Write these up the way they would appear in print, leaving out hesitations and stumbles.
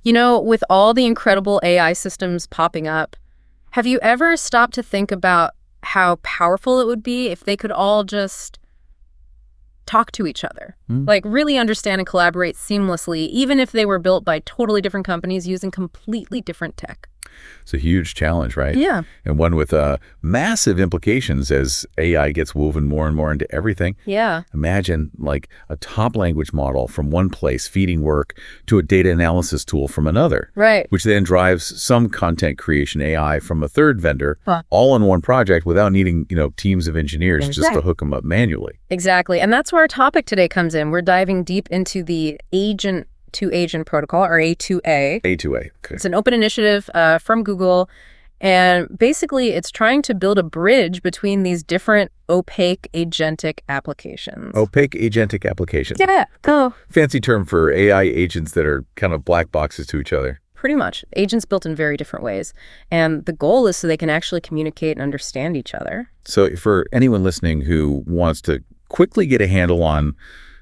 You know, with all the incredible AI systems popping up, have you ever stopped to think about how powerful it would be if they could all just talk to each other? Like really understand and collaborate seamlessly, even if they were built by totally different companies using completely different tech. It's a huge challenge, right? Yeah. And one with massive implications as AI gets woven more and more into everything. Yeah. Imagine like a top language model from one place feeding work to a data analysis tool from another. Right. Which then drives some content creation AI from a third vendor, Huh. all in one project without needing, teams of engineers just to hook them up manually. Exactly. And that's where our topic today comes in. We're diving deep into the Agent2Agent protocol, or A2A. A2A. Okay. It's an open initiative from Google. And basically, it's trying to build a bridge between these different opaque agentic applications. Opaque agentic applications. Yeah, go. Fancy term for AI agents that are kind of black boxes to each other. Pretty much. Agents built in very different ways. And the goal is so they can actually communicate and understand each other. So for anyone listening who wants to quickly get a handle on,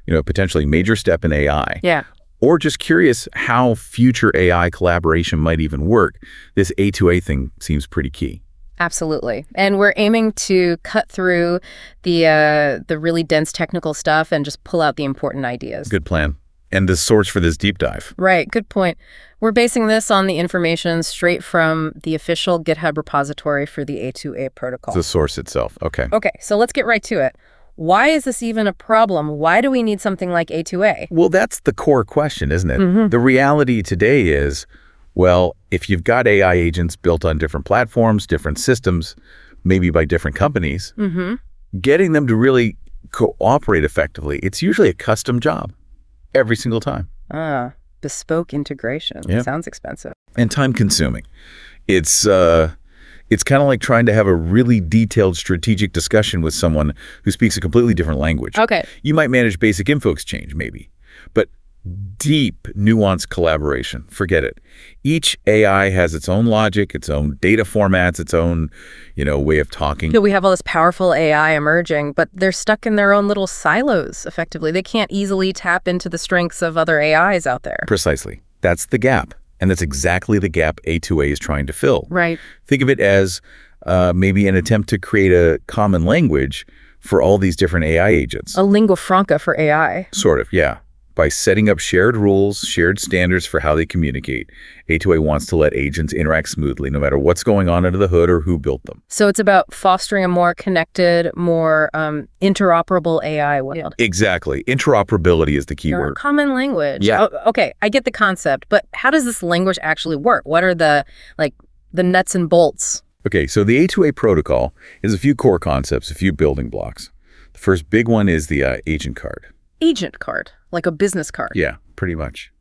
a potentially major step in AI, Yeah. or just curious how future AI collaboration might even work, this A2A thing seems pretty key. Absolutely. And we're aiming to cut through the really dense technical stuff and just pull out the important ideas. Good plan. And the source for this deep dive. Right. Good point. We're basing this on the information straight from the official GitHub repository for the A2A protocol. The source itself. Okay. Okay, so let's get right to it. Why is this even a problem? Why do we need something like A2A? Well, that's the core question, isn't it? The reality today is, well, if you've got AI agents built on different platforms, different systems, maybe by different companies, getting them to really cooperate effectively, it's usually a custom job every single time. Bespoke integration. Yeah. Sounds expensive. And time consuming. It's kind of like trying to have a really detailed strategic discussion with someone who speaks a completely different language. Okay. You might manage basic info exchange, maybe, but deep, nuanced collaboration, forget it. Each AI has its own logic, its own data formats, its own, way of talking. So we have all this powerful AI emerging, but they're stuck in their own little silos, effectively. They can't easily tap into the strengths of other AIs out there. Precisely. That's the gap. And that's exactly the gap A2A is trying to fill. Right. Think of it as maybe an attempt to create a common language for all these different AI agents. A lingua franca for AI. Sort of, yeah. By setting up shared rules, shared standards for how they communicate, A2A wants to let agents interact smoothly no matter what's going on under the hood or who built them. So it's about fostering a more connected, more interoperable AI world. Exactly. Interoperability is the key word. Common language. Yeah. Okay, I get the concept, but how does this language actually work? What are the nuts and bolts? Okay, so the A2A protocol is a few core concepts, a few building blocks. The first big one is the agent card. Agent card, like a business card. Yeah, pretty much.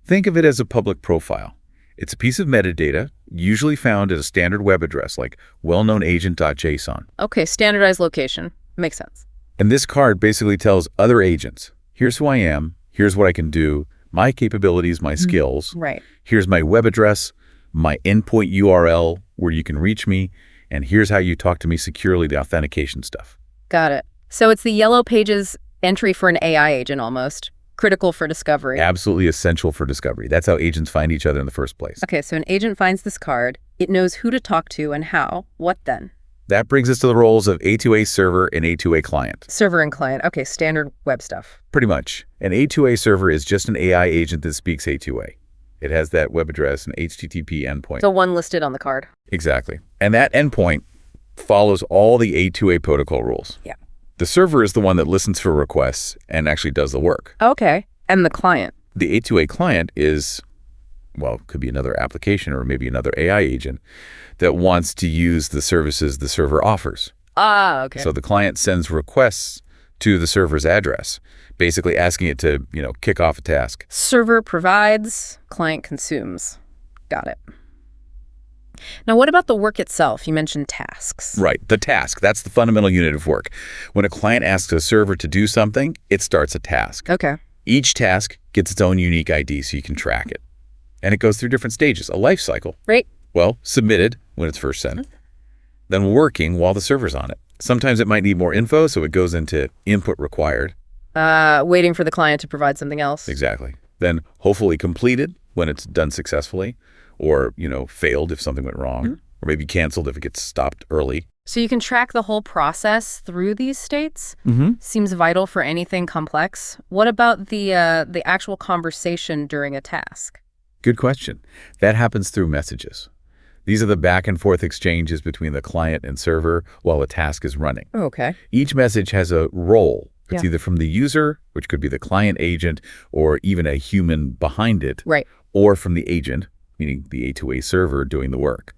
Think of it as a public profile. It's a piece of metadata, usually found at a standard web address like well-known agent.json. Okay, standardized location. Makes sense. And this card basically tells other agents, here's who I am, here's what I can do, my capabilities, my skills. Right. Here's my web address, my endpoint URL where you can reach me, and here's how you talk to me securely, the authentication stuff. Got it. So it's the yellow pages entry for an AI agent almost. Critical for discovery. Absolutely essential for discovery. That's how agents find each other in the first place. Okay, so an agent finds this card. It knows who to talk to and how. What then? That brings us to the roles of A2A server and A2A client. Server and client. Okay, standard web stuff. Pretty much. An A2A server is just an AI agent that speaks A2A. It has that web address and HTTP endpoint. The one listed on the card. Exactly. And that endpoint follows all the A2A protocol rules. Yeah. The server is the one that listens for requests and actually does the work. Okay. And the client? The A2A client is, well, could be another application or maybe another AI agent that wants to use the services the server offers. Okay. So the client sends requests to the server's address, basically asking it to, kick off a task. Server provides, client consumes. Got it. Now, what about the work itself? You mentioned tasks. Right. The task. That's the fundamental unit of work. When a client asks a server to do something, it starts a task. Okay. Each task gets its own unique ID so you can track it. And it goes through different stages. A lifecycle. Right. Well, submitted when it's first sent. Then working while the server's on it. Sometimes it might need more info, so it goes into input required. Waiting for the client to provide something else. Exactly. Then hopefully completed when it's done successfully, or, failed if something went wrong, or maybe canceled if it gets stopped early. So you can track the whole process through these states? Seems vital for anything complex. What about the actual conversation during a task? Good question. That happens through messages. These are the back and forth exchanges between the client and server while a task is running. Okay. Each message has a role. It's Yeah. either from the user, which could be the client agent, or even a human behind it, Right. or from the agent, meaning the A2A server doing the work.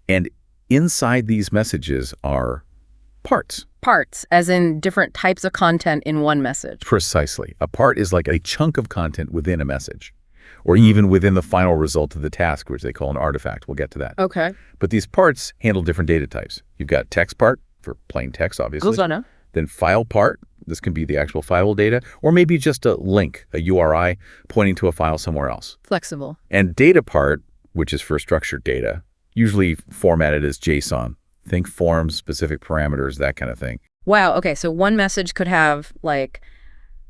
And inside these messages are parts. Parts, as in different types of content in one message. Precisely. A part is like a chunk of content within a message, or even within the final result of the task, which they call an artifact. We'll get to that. Okay. But these parts handle different data types. You've got text part for plain text, obviously. Gusana. Then file part. This can be the actual file data, or maybe just a link, a URI, pointing to a file somewhere else. Flexible. And data part, which is for structured data, usually formatted as JSON. Think forms, specific parameters, that kind of thing. Wow. Okay. So one message could have like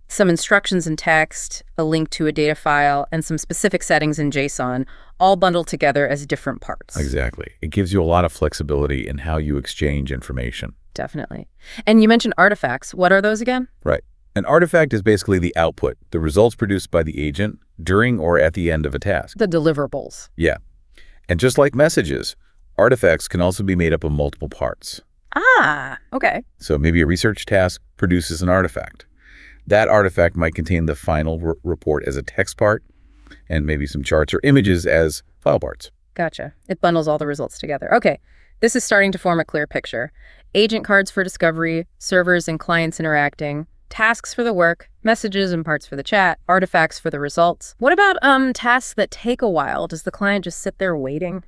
some instructions in text, a link to a data file, and some specific settings in JSON, all bundled together as different parts. Exactly. It gives you a lot of flexibility in how you exchange information. Definitely. And you mentioned artifacts. What are those again? Right. An artifact is basically the output, the results produced by the agent during or at the end of a task. The deliverables. Yeah. And just like messages, artifacts can also be made up of multiple parts. Ah, okay. So maybe a research task produces an artifact. That artifact might contain the final report as a text part, and maybe some charts or images as file parts. Gotcha. It bundles all the results together. Okay. This is starting to form a clear picture. Agent cards for discovery, servers and clients interacting, tasks for the work, messages and parts for the chat, artifacts for the results. What about tasks that take a while? Does the client just sit there waiting?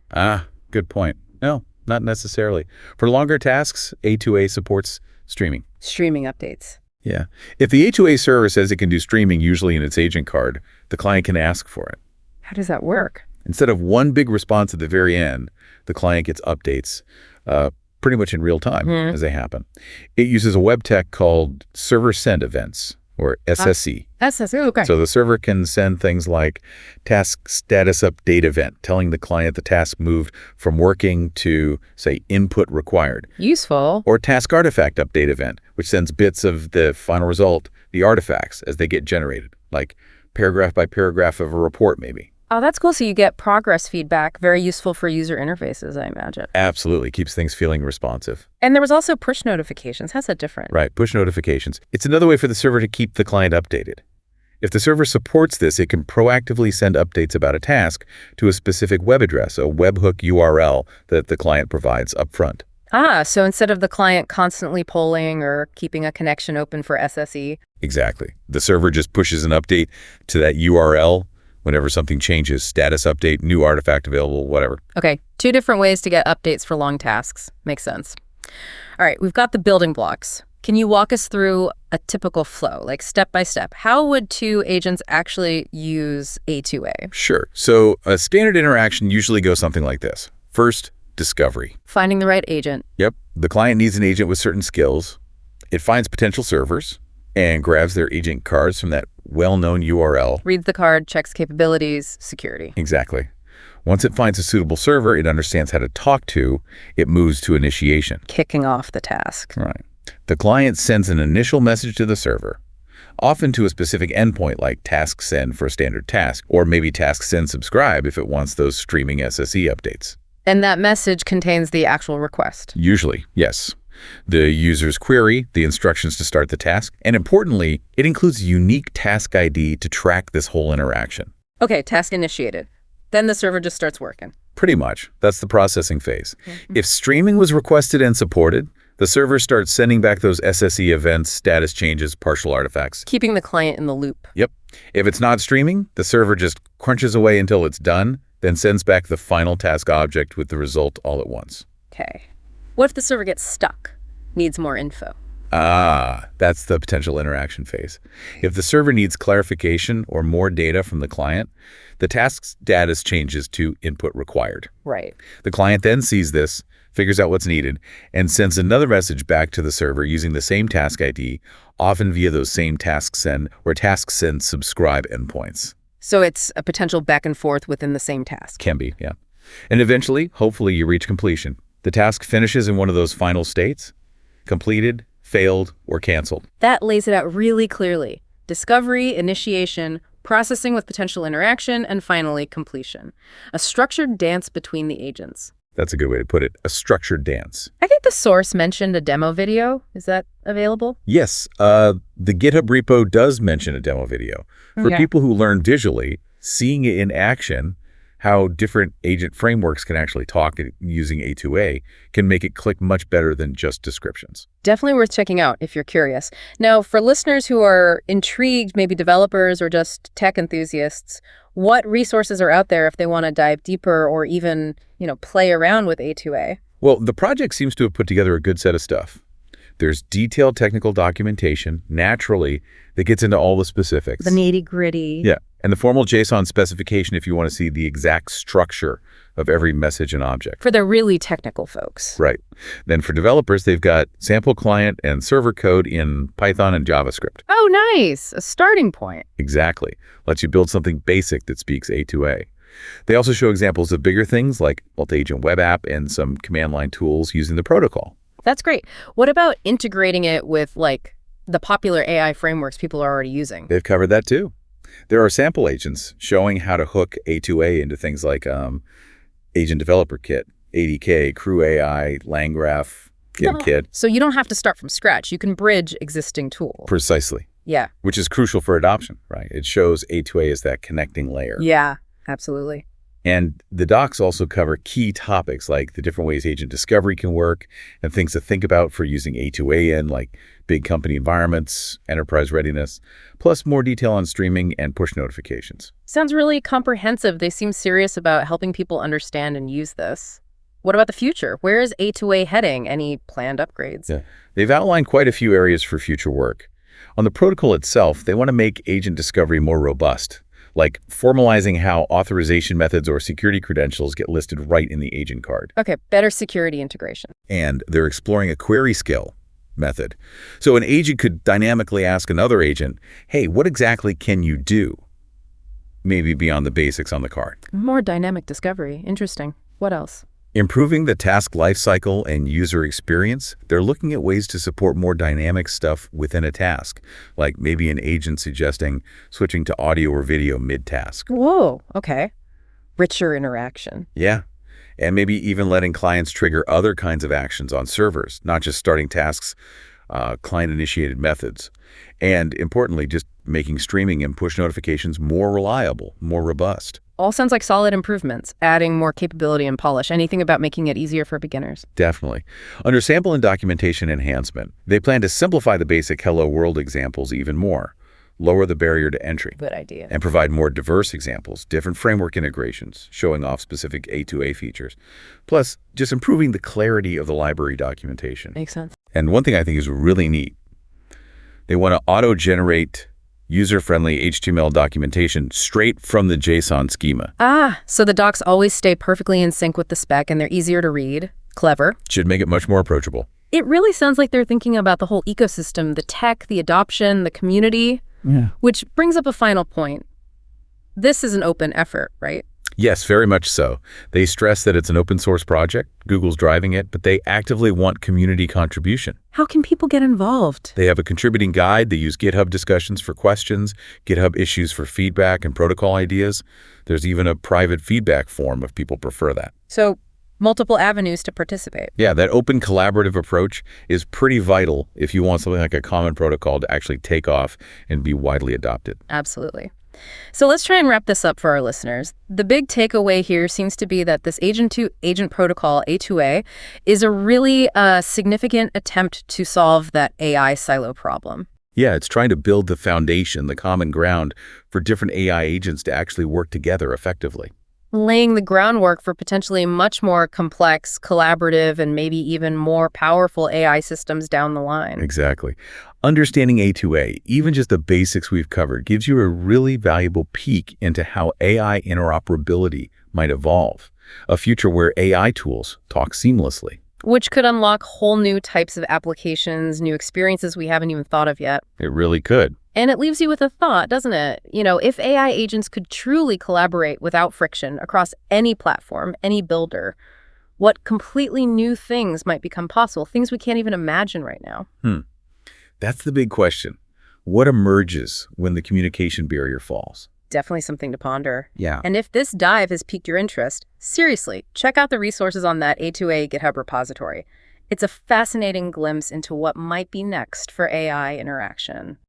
Good point. No, not necessarily. For longer tasks, A2A supports streaming. Streaming updates. Yeah. If the A2A server says it can do streaming usually in its agent card, the client can ask for it. How does that work? Instead of one big response at the very end, the client gets updates pretty much in real time as they happen. It uses a web tech called server send events, or SSE. SSE, okay. So the server can send things like task status update event, telling the client the task moved from working to, say, input required. Useful. Or task artifact update event, which sends bits of the final result, the artifacts, as they get generated, like paragraph by paragraph of a report, maybe. Oh, that's cool. So you get progress feedback, very useful for user interfaces, I imagine. Absolutely. Keeps things feeling responsive. And there was also push notifications. How's that different? Right. Push notifications. It's another way for the server to keep the client updated. If the server supports this, it can proactively send updates about a task to a specific web address, a webhook URL that the client provides upfront. So instead of the client constantly polling or keeping a connection open for SSE. Exactly. The server just pushes an update to that URL whenever something changes, status update, new artifact available, whatever. Okay, 2 different ways to get updates for long tasks. Makes sense. All right, we've got the building blocks. Can you walk us through a typical flow, like step by step? How would 2 agents actually use A2A? Sure. So a standard interaction usually goes something like this. First, discovery. Finding the right agent. Yep. The client needs an agent with certain skills. It finds potential servers and grabs their agent cards from that well-known URL. Reads the card, checks capabilities, security. Exactly. Once it finds a suitable server, it understands how to talk to, it moves to initiation. Kicking off the task. Right. The client sends an initial message to the server, often to a specific endpoint like task send for a standard task, or maybe task send subscribe if it wants those streaming SSE updates. And that message contains the actual request. Usually, yes. The user's query, the instructions to start the task, and importantly, it includes a unique task ID to track this whole interaction. Okay, task initiated. Then the server just starts working. Pretty much. That's the processing phase. If streaming was requested and supported, the server starts sending back those SSE events, status changes, partial artifacts. Keeping the client in the loop. Yep. If it's not streaming, the server just crunches away until it's done, then sends back the final task object with the result all at once. Okay. What if the server gets stuck? Needs more info? That's the potential interaction phase. If the server needs clarification or more data from the client, the task's status changes to input required. Right. The client then sees this, figures out what's needed, and sends another message back to the server using the same task ID, often via those same task send or task send subscribe endpoints. So it's a potential back and forth within the same task. Can be, yeah. And eventually, hopefully, you reach completion. The task finishes in one of those final states: completed, failed, or canceled. That lays it out really clearly. Discovery, initiation, processing with potential interaction, and finally, completion. A structured dance between the agents. That's a good way to put it. A structured dance. I think the source mentioned a demo video. Is that available? Yes, the GitHub repo does mention a demo video. For people who learn visually, seeing it in action, how different agent frameworks can actually talk using A2A can make it click much better than just descriptions. Definitely worth checking out if you're curious. Now, for listeners who are intrigued, maybe developers or just tech enthusiasts, what resources are out there if they want to dive deeper or even, play around with A2A? Well, the project seems to have put together a good set of stuff. There's detailed technical documentation, naturally, that gets into all the specifics. The nitty-gritty. Yeah, and the formal JSON specification if you want to see the exact structure of every message and object. For the really technical folks. Right. Then for developers, they've got sample client and server code in Python and JavaScript. Oh, nice. A starting point. Exactly. Lets you build something basic that speaks A2A. They also show examples of bigger things like multi-agent web app and some command line tools using the protocol. That's great. What about integrating it with, the popular AI frameworks people are already using? They've covered that too. There are sample agents showing how to hook A2A into things like Agent Developer Kit, ADK, Crew AI, LangGraph, GitKit. So you don't have to start from scratch. You can bridge existing tools. Precisely. Yeah. Which is crucial for adoption, right? It shows A2A as that connecting layer. Yeah, absolutely. And the docs also cover key topics like the different ways agent discovery can work and things to think about for using A2A in like big company environments, enterprise readiness, plus more detail on streaming and push notifications. Sounds really comprehensive. They seem serious about helping people understand and use this. What about the future? Where is A2A heading? Any planned upgrades? Yeah. They've outlined quite a few areas for future work. On the protocol itself, they want to make agent discovery more robust, like formalizing how authorization methods or security credentials get listed right in the agent card. Okay, better security integration. And they're exploring a query skill method. So an agent could dynamically ask another agent, hey, what exactly can you do? Maybe beyond the basics on the card. More dynamic discovery. Interesting. What else? Improving the task lifecycle and user experience, they're looking at ways to support more dynamic stuff within a task, like maybe an agent suggesting switching to audio or video mid-task. Whoa, okay. Richer interaction. Yeah, and maybe even letting clients trigger other kinds of actions on servers, not just starting tasks, client-initiated methods. And importantly, just making streaming and push notifications more reliable, more robust. All sounds like solid improvements, adding more capability and polish. Anything about making it easier for beginners? Definitely. Under sample and documentation enhancement, they plan to simplify the basic Hello World examples even more, lower the barrier to entry. Good idea. And provide more diverse examples, different framework integrations, showing off specific A2A features. Plus, just improving the clarity of the library documentation. Makes sense. And one thing I think is really neat, they want to auto-generate user-friendly HTML documentation straight from the JSON schema. So the docs always stay perfectly in sync with the spec and they're easier to read. Clever. Should make it much more approachable. It really sounds like they're thinking about the whole ecosystem, the tech, the adoption, the community. Yeah. Which brings up a final point. This is an open effort, right? Yes, very much so. They stress that it's an open source project. Google's driving it, but they actively want community contribution. How can people get involved? They have a contributing guide. They use GitHub discussions for questions, GitHub issues for feedback and protocol ideas. There's even a private feedback form if people prefer that. So multiple avenues to participate. Yeah, that open collaborative approach is pretty vital if you want something like a common protocol to actually take off and be widely adopted. Absolutely. So let's try and wrap this up for our listeners. The big takeaway here seems to be that this Agent-to-Agent protocol, A2A, is a really significant attempt to solve that AI silo problem. Yeah, it's trying to build the foundation, the common ground for different AI agents to actually work together effectively. Laying the groundwork for potentially much more complex, collaborative, and maybe even more powerful AI systems down the line. Exactly. Understanding A2A, even just the basics we've covered, gives you a really valuable peek into how AI interoperability might evolve, a future where AI tools talk seamlessly. Which could unlock whole new types of applications, new experiences we haven't even thought of yet. It really could. And it leaves you with a thought, doesn't it? If AI agents could truly collaborate without friction across any platform, any builder, what completely new things might become possible, things we can't even imagine right now. That's the big question. What emerges when the communication barrier falls? Definitely something to ponder. Yeah. And if this dive has piqued your interest, seriously, check out the resources on that A2A GitHub repository. It's a fascinating glimpse into what might be next for AI interaction.